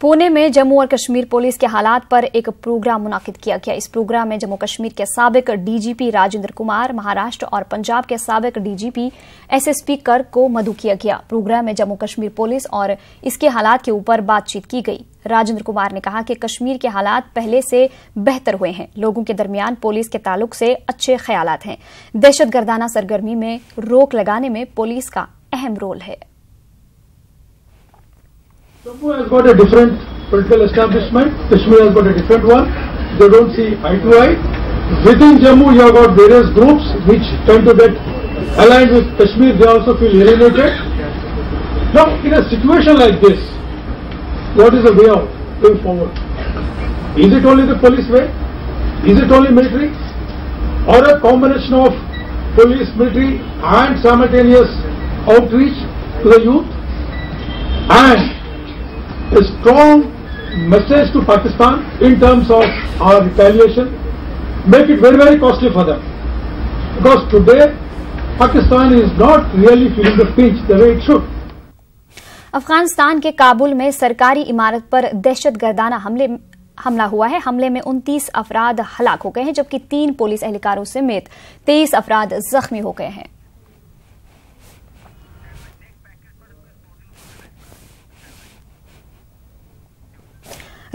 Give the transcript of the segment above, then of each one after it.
पुणे में जम्मू और कश्मीर पुलिस के हालात पर एक प्रोग्राम मुनाकिद किया गया। इस प्रोग्राम में जम्मू कश्मीर के साबिक डीजीपी राजेंद्र कुमार, महाराष्ट्र और पंजाब के साबिक डीजीपी एसएसपी कर्क को मदऊ किया गया। प्रोग्राम में जम्मू कश्मीर पुलिस और इसके हालात के ऊपर बातचीत की गई। राजेंद्र कुमार ने कहा कि कश्मीर के हालात पहले से बेहतर हुए हैं। लोगों के दरमियान पुलिस के ताल्लुक से अच्छे ख्यालात हैं। दहशतगर्दाना सरगर्मी में रोक लगाने में पुलिस का अहम रोल है। Jammu has got a different political establishment. Kashmir has got a different one. They don't see eye to eye. Within Jammu, you have got various groups which tend to get aligned with Kashmir. They also feel alienated. Now, in a situation like this, what is the way out going forward? Is it only the police way? Is it only military? Or a combination of police, military and simultaneous outreach to the youth? And a strong message to Pakistan in terms of our retaliation, make it very, very costly for them. Because today, Pakistan is not really feeling the pinch the way it should. Afghanistan के काबुल में सरकारी इमारत पर दहशतगर्दाना हमला हुआ है। हमले में 29 अफराद हलाक हो गए हैं, जबकि 3 पुलिस एहलकारों समेत 23 अफराद जख्मी हो गए हैं।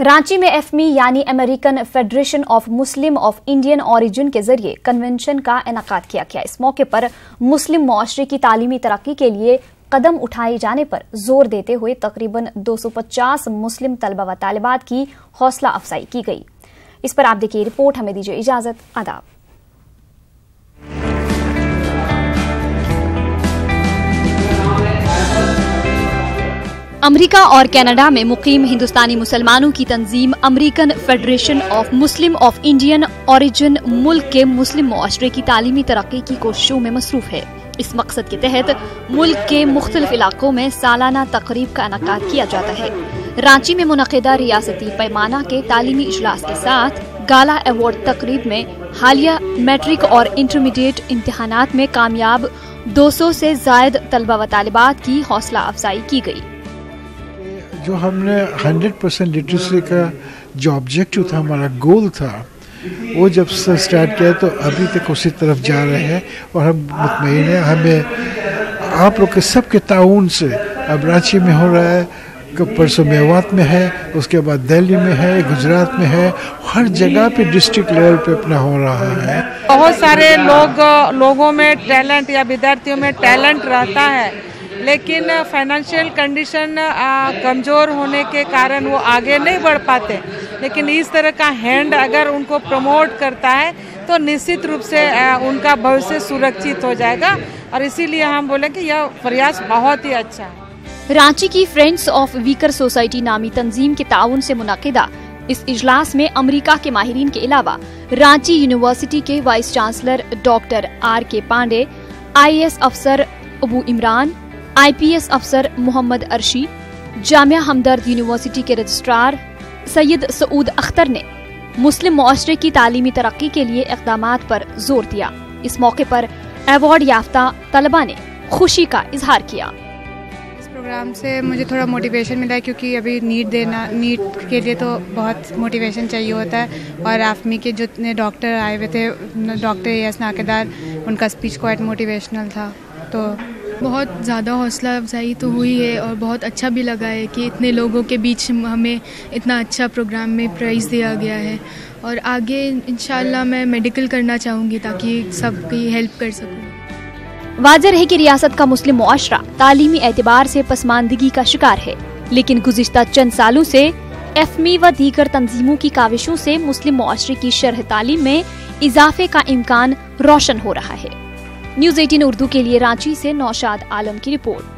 रांची में एफमी यानी American Federation of Muslim of Indian origin के जरिए कन्वेंशन का इनेकाद किया गया। इस मौके पर मुस्लिम मुआशरे की तालीमी तरक्की के लिए कदम उठाए जाने पर जोर देते हुए तकरीबन 250 मुस्लिम तलबा व तालिबात की हौसला अफजाई की गई। इस पर आप देखिए रिपोर्ट। हमें दीजिए इजाजत। आदाब। अमेरिका और कनाडा में मुकीम हिंदुस्तानी मुसलमानों की तंजीम American Federation of Muslim of Indian origin मुल्क के मुस्लिम मुआशरे की तालीमी तरक्की की कोशिशों में मसरूफ है। इस मकसद के तहत मुल्क के मुख्तलिफ इलाकों में सालाना तकरीब का इनेकाद किया जाता है। रांची में मुनक़िदा रियासती पैमाना के तालीमी इजलास के साथ गाला अवार्ड तकरीब में हालिया मैट्रिक और इंटरमीडिएट इम्तिहानात में कामयाब 200 से जायद तलबा व तालिबात की हौसला अफजाई की गई। जो हमने 100% लिटरेसी का जो ऑब्जेक्टिव था, हमारा गोल था, वो जब से स्टार्ट किया तो अभी तक उसी तरफ जा रहे हैं और हम मुतमईन हैं। हमें आप लोग के सबके ताउन से अब रांची में हो रहा है, परसों मेवात में है, उसके बाद दिल्ली में है, गुजरात में है, हर जगह पे डिस्ट्रिक्ट लेवल पे अपना हो रहा है। बहुत सारे लोगों में टैलेंट या विद्यार्थियों में टैलेंट रहता है, लेकिन फाइनेंशियल कंडीशन कमज़ोर होने के कारण वो आगे नहीं बढ़ पाते। लेकिन इस तरह का हैंड अगर उनको प्रमोट करता है तो निश्चित रूप से उनका भविष्य सुरक्षित हो जाएगा, और इसीलिए हम बोलें कि यह प्रयास बहुत ही अच्छा है। रांची की फ्रेंड्स ऑफ वीकर सोसाइटी नामी तंजीम के ताउन से मुनाकिदा इस इजलास में अमेरिका के माहिरीन के अलावा रांची यूनिवर्सिटी के vice chancellor doctor RK Pandey, IAS अफसर अबू इमरान, IPS अफसर मोहम्मद अर्शी, जामिया हमदर्द यूनिवर्सिटी के रजिस्ट्रार सैयद सऊद अख्तर ने मुस्लिम मुआशरे की तालीमी तरक्की के लिए इक़दामात पर जोर दिया। इस मौके पर अवार्ड याफ्ता तलबा ने खुशी का इजहार किया। इस प्रोग्राम से मुझे थोड़ा मोटिवेशन मिला, क्योंकि अभी नीट के लिए तो बहुत मोटिवेशन चाहिए होता है, और AFMI के जितने डॉक्टर आए हुए थे, डॉक्टर AS नाकेदार, उनका स्पीच क्वाइट मोटिवेशनल था। तो बहुत ज़्यादा हौसला अफजाई तो हुई है और बहुत अच्छा भी लगा है कि इतने लोगों के बीच हमें इतना अच्छा प्रोग्राम में प्राइज़ दिया गया है, और आगे इंशाल्लाह मैं मेडिकल करना चाहूँगी ताकि सबकी हेल्प कर सकूँ। वाज़ेह है कि रियासत का मुस्लिम मुआशरा तालीमी एतबार से पसमानदगी का शिकार है, लेकिन गुज़िश्ता चंद सालों से एफमी व दीगर तंजीमों की काविशों से मुस्लिम मुआशरे की शरह तालीम में इजाफे का इम्कान रोशन हो रहा है। न्यूज़ 18 उर्दू के लिए रांची से नौशाद आलम की रिपोर्ट।